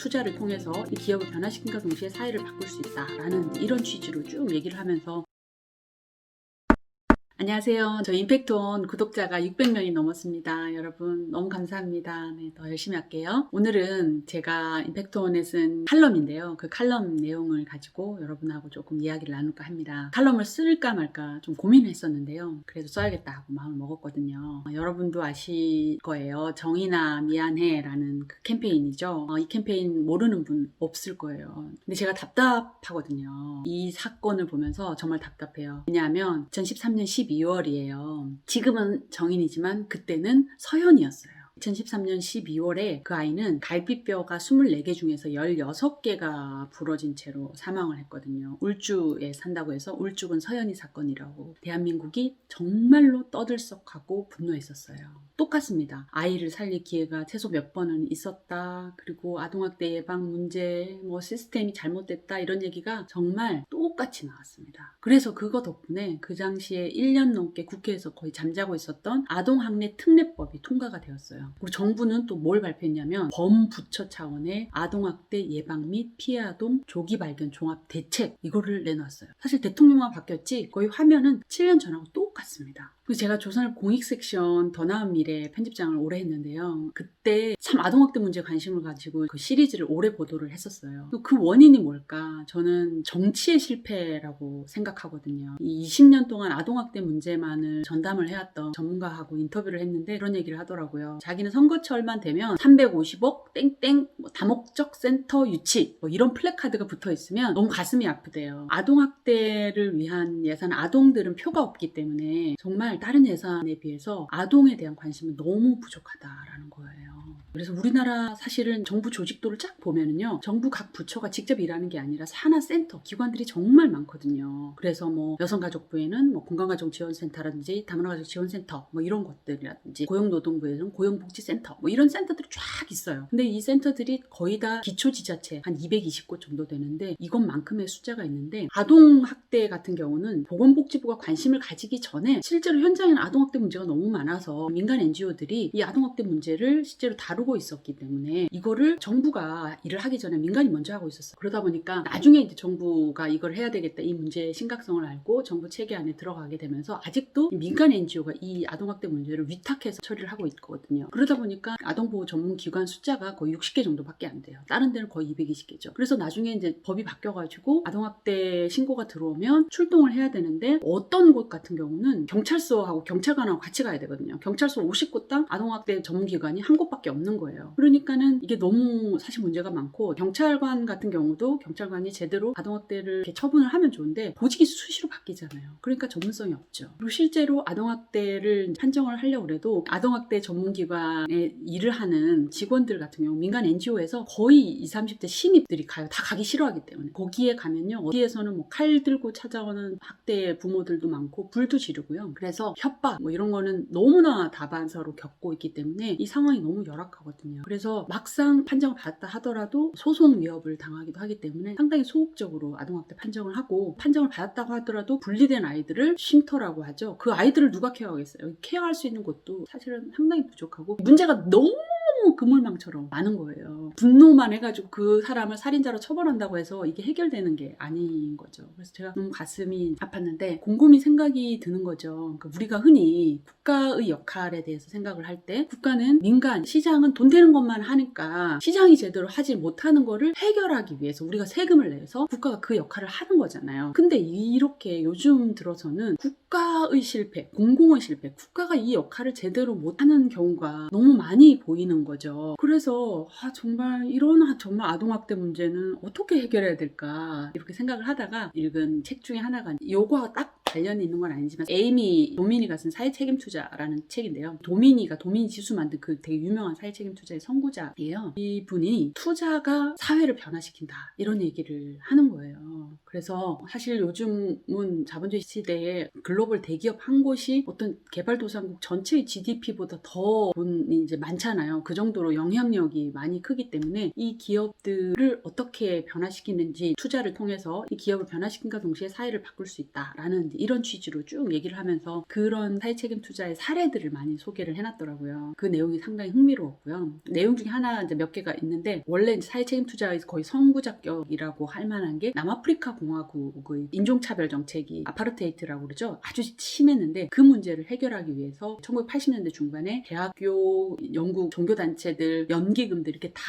투자를 통해서 이 기업을 변화시킨과 동시에 사회를 바꿀 수 있다라는 이런 취지로 쭉 얘기를 하면서 안녕하세요. 저 임팩트온 구독자가 600명이 넘었습니다. 여러분 너무 감사합니다. 네, 더 열심히 할게요. 오늘은 제가 임팩트온에 쓴 칼럼인데요. 그 칼럼 내용을 가지고 여러분하고 조금 이야기를 나눌까 합니다. 칼럼을 쓸까 말까 좀 고민을 했었는데요. 그래도 써야겠다 하고 마음을 먹었거든요. 여러분도 아실 거예요. 정의나 미안해 라는 그 캠페인이죠. 이 캠페인 모르는 분 없을 거예요. 근데 제가 답답하거든요. 이 사건을 보면서 정말 답답해요. 왜냐하면 2013년 12월이에요. 지금은 정인이지만 그때는 서연이었어요. 2013년 12월에 그 아이는 갈비뼈가 24개 중에서 16개가 부러진 채로 사망을 했거든요. 울주에 산다고 해서 울주군 서연이 사건이라고 대한민국이 정말로 떠들썩하고 분노했었어요. 똑같습니다. 아이를 살릴 기회가 최소 몇 번은 있었다. 그리고 아동학대 예방 문제, 시스템이 잘못됐다 이런 얘기가 정말 똑같이 나왔습니다. 그래서 그거 덕분에 그 당시에 1년 넘게 국회에서 거의 잠자고 있었던 아동학대 특례법이 통과가 되었어요. 그리고 정부는 또 뭘 발표했냐면 범부처 차원의 아동학대 예방 및 피해 아동 조기 발견 종합 대책 이거를 내놨어요. 사실 대통령만 바뀌었지 거의 화면은 7년 전하고 똑같습니다. 그리고 제가 조선일 공익 섹션 더 나은 미래 편집장을 오래 했는데요. 그때 참 아동학대 문제에 관심을 가지고 그 시리즈를 오래 보도를 했었어요. 그 원인이 뭘까? 저는 정치의 실패라고 생각하거든요. 이 20년 동안 아동학대 문제만을 전담을 해왔던 전문가하고 인터뷰를 했는데 그런 얘기를 하더라고요. 자기는 선거철만 되면 350억 땡땡 다목적 센터 유치 이런 플래카드가 붙어 있으면 너무 가슴이 아프대요. 아동학대를 위한 예산, 아동들은 표가 없기 때문에 정말 다른 예산에 비해서 아동에 대한 관심은 너무 부족하다라는 거예요. 그래서 우리나라 사실은 정부 조직도를 쫙 보면은요, 정부 각 부처가 직접 일하는 게 아니라 산하 센터, 기관들이 정말 많거든요. 그래서 여성가족부에는 건강가족지원센터라든지 다문화가족지원센터 이런 것들이라든지 고용노동부에는 고용복지센터 이런 센터들이 쫙 있어요. 근데 이 센터들이 거의 다 기초지자체 한 220곳 정도 되는데 이것만큼의 숫자가 있는데 아동학대 같은 경우는 보건복지부가 관심을 가지기 전에 실제로 현장에는 아동학대 문제가 너무 많아서 민간 NGO들이 이 아동학대 문제를 실제로 다루고 있었기 때문에 이거를 정부가 일을 하기 전에 민간이 먼저 하고 있었어요. 그러다 보니까 나중에 이제 정부가 이걸 해야 되겠다 이 문제의 심각성을 알고 정부 체계 안에 들어가게 되면서 아직도 민간 NGO가 이 아동학대 문제를 위탁해서 처리를 하고 있거든요. 그러다 보니까 아동보호 전문기관 숫자가 거의 60개 정도밖에 안 돼요. 다른 데는 거의 220개죠. 그래서 나중에 이제 법이 바뀌어가지고 아동학대 신고가 들어오면 출동을 해야 되는데 어떤 곳 같은 경우는 경찰서하고 경찰관하고 같이 가야 되거든요. 경찰서 50곳당 아동학대 전문기관이 한 곳밖에 없는 거예요. 그러니까는 이게 너무 사실 문제가 많고 경찰관 같은 경우도 경찰관이 제대로 아동학대를 이렇게 처분을 하면 좋은데 보직이 수시로 바뀌잖아요. 그러니까 전문성이 없죠. 그리고 실제로 아동학대를 판정을 하려고 해도 아동학대 전문기관에 일을 하는 직원들 같은 경우 민간 NGO에서 거의 20, 30대 신입들이 가요. 다 가기 싫어하기 때문에. 거기에 가면요. 어디에서는 칼 들고 찾아오는 학대 부모들도 많고 불도 지르고요. 그래서 협박 이런 거는 너무나 다반사로 겪고 있기 때문에 이 상황이 너무 열악하거든요. 그래서 막상 판정을 받았다 하더라도 소송 위협을 당하기도 하기 때문에 상당히 소극적으로 아동학대 판정을 하고 판정을 받았다고 하더라도 분리된 아이들을 쉼터라고 하죠. 그 아이들을 누가 케어하겠어요? 케어할 수 있는 곳도 사실은 상당히 부족하고 문제가 너무 그물망처럼 많은 거예요. 분노만 해가지고 그 사람을 살인자로 처벌한다고 해서 이게 해결되는 게 아닌 거죠. 그래서 제가 너무 가슴이 아팠는데 곰곰이 생각이 드는 거죠. 그러니까 우리가 흔히 국가의 역할에 대해서 생각을 할 때 국가는 민간, 시장은 돈 되는 것만 하니까 시장이 제대로 하지 못하는 거를 해결하기 위해서 우리가 세금을 내서 국가가 그 역할을 하는 거잖아요. 근데 이렇게 요즘 들어서는 국가의 실패, 공공의 실패, 국가가 이 역할을 제대로 못하는 경우가 너무 많이 보이는 거죠. 그래서 정말 이런 정말 아동학대 문제는 어떻게 해결해야 될까 이렇게 생각을 하다가 읽은 책 중에 하나가 요거와 딱 관련이 있는 건 아니지만 에이미 도미니가 쓴 사회책임투자라는 책인데요. 도미니 지수 만든 그 되게 유명한 사회책임투자의 선구자예요. 이분이 투자가 사회를 변화시킨다 이런 얘기를 하는 거예요. 그래서 사실 요즘은 자본주의 시대에 글로벌 대기업 한 곳이 어떤 개발도상국 전체의 GDP보다 더 돈이 이제 많잖아요. 그 정도로 영향력이 많이 크기 때문에 이 기업들을 어떻게 변화시키는지 투자를 통해서 이 기업을 변화시킨과 동시에 사회를 바꿀 수 있다라는 이런 취지로 쭉 얘기를 하면서 그런 사회 책임 투자의 사례들을 많이 소개를 해놨더라고요. 그 내용이 상당히 흥미로웠고요. 내용 중에 하나 이제 몇 개가 있는데 원래 이제 사회 책임 투자에서 거의 선구자격이라고 할 만한 게 남아프리카 공화국의 인종차별 정책이 아파르테이트라고 그러죠. 아주 심했는데 그 문제를 해결하기 위해서 1980년대 중반에 대학교, 영국 종교단체들, 연기금들 이렇게 다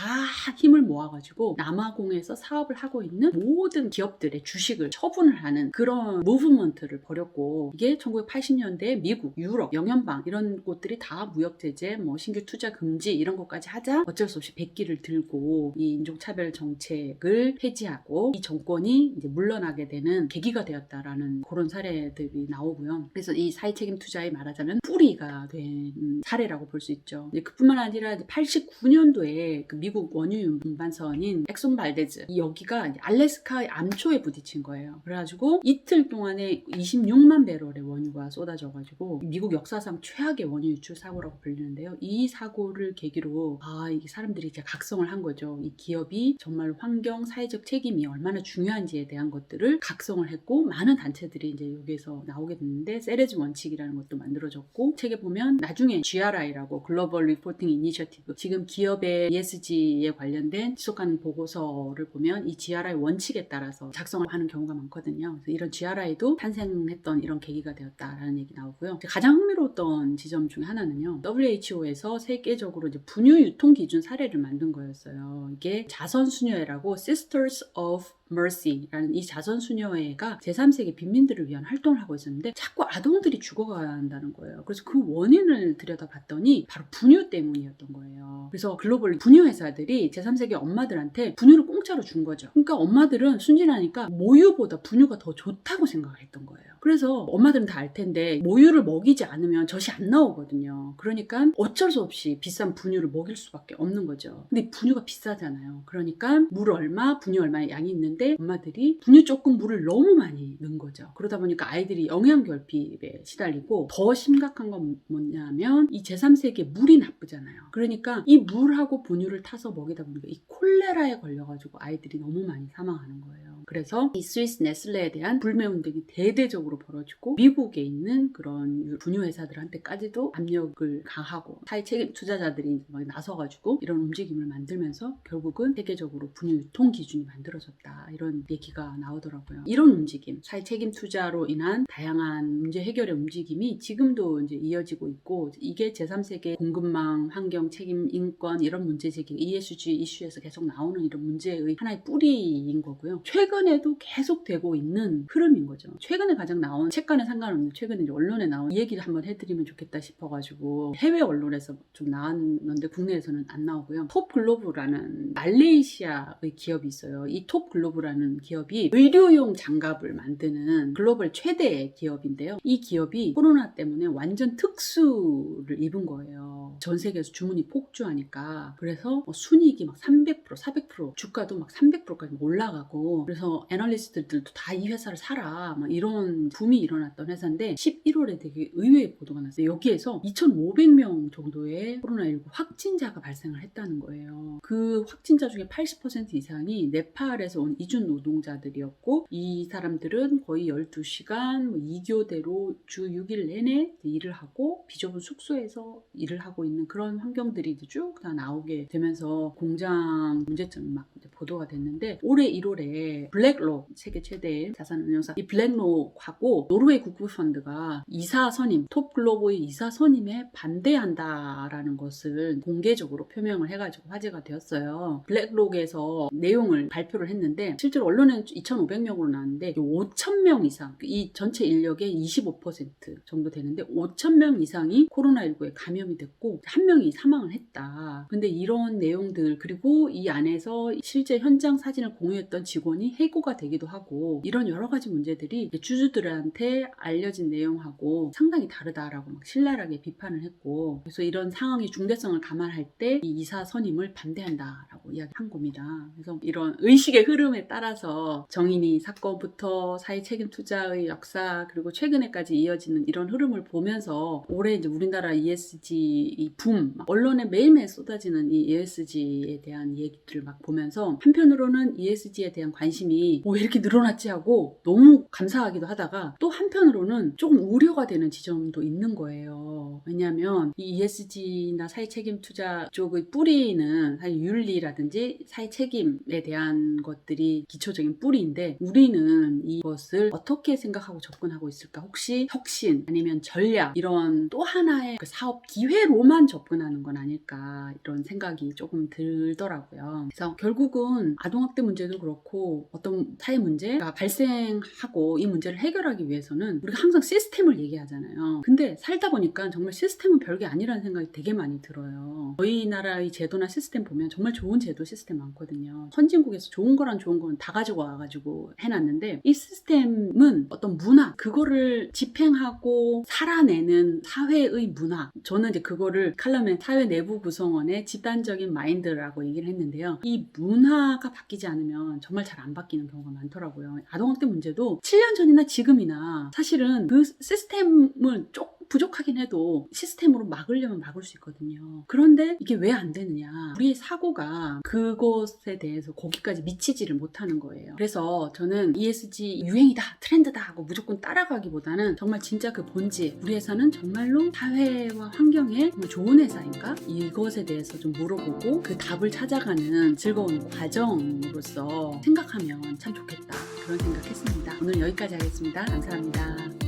힘을 모아가지고 남아공에서 사업을 하고 있는 모든 기업들의 주식을 처분을 하는 그런 무브먼트를 벌였고 이게 1980년대에 미국, 유럽, 영연방 이런 곳들이 다 무역제재, 뭐 신규 투자 금지 이런 것까지 하자 어쩔 수 없이 백기를 들고 이 인종차별 정책을 폐지하고 이 정권이 이제 물러나게 되는 계기가 되었다라는 그런 사례들이 나오고요. 그래서 이 사회책임 투자에 말하자면 뿌리가 된 사례라고 볼 수 있죠. 그뿐만 아니라 89년도에 그 미국 원유 운반선인 엑손 발데즈 여기가 알래스카 암초에 부딪힌 거예요. 그래가지고 이틀 동안에 26만 배럴의 원유가 쏟아져가지고 미국 역사상 최악의 원유 유출 사고라고 불리는데요. 이 사고를 계기로 이게 사람들이 이제 각성을 한 거죠. 이 기업이 정말 환경, 사회적 책임이 얼마나 중요한지에 대한 것들을 각성을 했고 많은 단체들이 이제 여기에서 나오게 됐는데 세레즈 원칙이라는 것도 만들어졌고 책에 보면 나중에 GRI라고 글로벌 리포팅 이니셔티브 지금 기업의 ESG에 관련된 지속가능 보고서를 보면 이 GRI 원칙에 따라서 작성을 하는 경우가 많거든요. 그래서 이런 GRI도 탄생했던 이런 계기가 되었다라는 얘기 나오고요. 가장 흥미로웠던 지점 중에 하나는요. WHO에서 세계적으로 이제 분유 유통 기준 사례를 만든 거였어요. 이게 자선수녀회라고 Sisters of Mercy라는 이 자선수녀회가 제3세계 빈민들을 위한 활동을 하고 있었는데 자꾸 아동들이 죽어간다는 거예요. 그래서 그 원인을 들여다봤더니 바로 분유 때문이었던 거예요. 그래서 글로벌 분유 회사들이 제3세계 엄마들한테 분유를 공짜로 준 거죠. 그러니까 엄마들은 순진하니까 모유보다 분유가 더 좋다고 생각을 했던 거예요. 그래서 엄마들은 다 알 텐데 모유를 먹이지 않으면 젖이 안 나오거든요. 그러니까 어쩔 수 없이 비싼 분유를 먹일 수밖에 없는 거죠. 근데 분유가 비싸잖아요. 그러니까 물 얼마, 분유 얼마의 양이 있는데 엄마들이 분유 조금 물을 너무 많이 넣은 거죠. 그러다 보니까 아이들이 영양결핍에 시달리고 더 심각한 건 뭐냐면 이 제3세계 물이 나쁘잖아요. 그러니까 이 물하고 분유를 타서 먹이다 보니까 이 콜레라에 걸려가지고 아이들이 너무 많이 사망하는 거예요. 그래서 이 스위스 네슬레에 대한 불매 운동이 대대적으로 벌어지고 미국에 있는 그런 분유 회사들한테까지도 압력을 가하고 사회 책임 투자자들이 막 나서가지고 이런 움직임을 만들면서 결국은 세계적으로 분유 유통 기준이 만들어졌다 이런 얘기가 나오더라고요. 이런 움직임, 사회 책임 투자로 인한 다양한 문제 해결의 움직임이 지금도 이제 이어지고 있고 이게 제3세계 공급망, 환경, 책임, 인권 이런 문제 제기, ESG 이슈에서 계속 나오는 이런 문제의 하나의 뿌리인 거고요. 최근에도 계속 되고 있는 흐름인 거죠. 최근에 가장 나온 책과는 상관없는 최근에 이제 언론에 나온 이 얘기를 한번 해드리면 좋겠다 싶어가지고 해외 언론에서 좀 나왔는데 국내에서는 안 나오고요. 톱글로브라는 말레이시아의 기업이 있어요. 이 톱글로브라는 기업이 의료용 장갑을 만드는 글로벌 최대의 기업인데요. 이 기업이 코로나 때문에 완전 특수를 입은 거예요. 전 세계에서 주문이 폭주하니까. 그래서 순이익이 막 300%, 400% 주가도 막 300%까지 올라가고 그래서 애널리스트들도 다 이 회사를 사라 막 이런 붐이 일어났던 회사인데 11월에 되게 의외의 보도가 났어요. 여기에서 2,500명 정도의 코로나19 확진자가 발생을 했다는 거예요. 그 확진자 중에 80% 이상이 네팔에서 온 이주 노동자들이었고 이 사람들은 거의 12시간 2교대로 주 6일 내내 일을 하고 비좁은 숙소에서 일을 하고 있는 그런 환경들이 쭉 다 나오게 되면서 공장 문제점이 막 보도가 됐는데 올해 1월에 블랙록 세계 최대의 자산운용사 이 블랙록하고 노르웨이 국부펀드가 이사 선임 톱글로벌의 이사 선임에 반대한다라는 것을 공개적으로 표명을 해가지고 화제가 되었어요. 블랙록에서 내용을 발표를 했는데 실제로 언론에는 2,500명으로 나왔는데 5,000명 이상 이 전체 인력의 25% 정도 되는데 5,000명 이상이 코로나19에 감염이 됐고 한 명이 사망을 했다. 근데 이런 내용들 그리고 이 안에서 실제 실제 현장 사진을 공유했던 직원이 해고가 되기도 하고 이런 여러 가지 문제들이 주주들한테 알려진 내용하고 상당히 다르다라고 막 신랄하게 비판을 했고 그래서 이런 상황의 중대성을 감안할 때 이 이사 선임을 반대한다라고 이야기한 겁니다. 그래서 이런 의식의 흐름에 따라서 정인이 사건부터 사회 책임 투자의 역사 그리고 최근에까지 이어지는 이런 흐름을 보면서 올해 이제 우리나라 ESG 이 붐, 언론에 매일매일 쏟아지는 이 ESG에 대한 얘기들을 막 보면서 한편으로는 ESG에 대한 관심이 왜 이렇게 늘어났지 하고 너무 감사하기도 하다가 또 한편으로는 조금 우려가 되는 지점도 있는 거예요. 왜냐하면 이 ESG나 사회 책임 투자 쪽의 뿌리는 사실 윤리라든지 사회 책임에 대한 것들이 기초적인 뿌리인데 우리는 이것을 어떻게 생각하고 접근하고 있을까? 혹시 혁신 아니면 전략 이런 또 하나의 그 사업 기회로만 접근하는 건 아닐까 이런 생각이 조금 들더라고요. 그래서 결국은 아동학대 문제도 그렇고 어떤 사회 문제가 발생하고 이 문제를 해결하기 위해서는 우리가 항상 시스템을 얘기하잖아요. 근데 살다 보니까 정말 시스템은 별게 아니라는 생각이 되게 많이 들어요. 저희 나라의 제도나 시스템 보면 정말 좋은 제도 시스템 많거든요. 선진국에서 좋은 거란 좋은 건 다 가지고 와가지고 해놨는데 이 시스템은 어떤 문화 그거를 집행하고 살아내는 사회의 문화 저는 이제 그거를 칼럼에 사회 내부 구성원의 집단적인 마인드라고 얘기를 했는데요. 이 문화가 바뀌지 않으면 정말 잘 안 바뀌는 경우가 많더라고요. 아동학대 문제도 7년 전이나 지금이나 사실은 그 시스템을 조금 부족하긴 해도 시스템으로 막으려면 막을 수 있거든요. 그런데 이게 왜 안 되느냐. 우리의 사고가 그것에 대해서 거기까지 미치지를 못하는 거예요. 그래서 저는 ESG 유행이다, 트렌드다 하고 무조건 따라가기보다는 정말 진짜 그 본질, 우리 회사는 정말로 사회와 환경에 정말 좋은 회사인가? 이것에 대해서 좀 물어보고 그 답을 찾아가는 즐거운 과정으로서 생각하면 참 좋겠다. 그런 생각했습니다. 오늘 여기까지 하겠습니다. 감사합니다.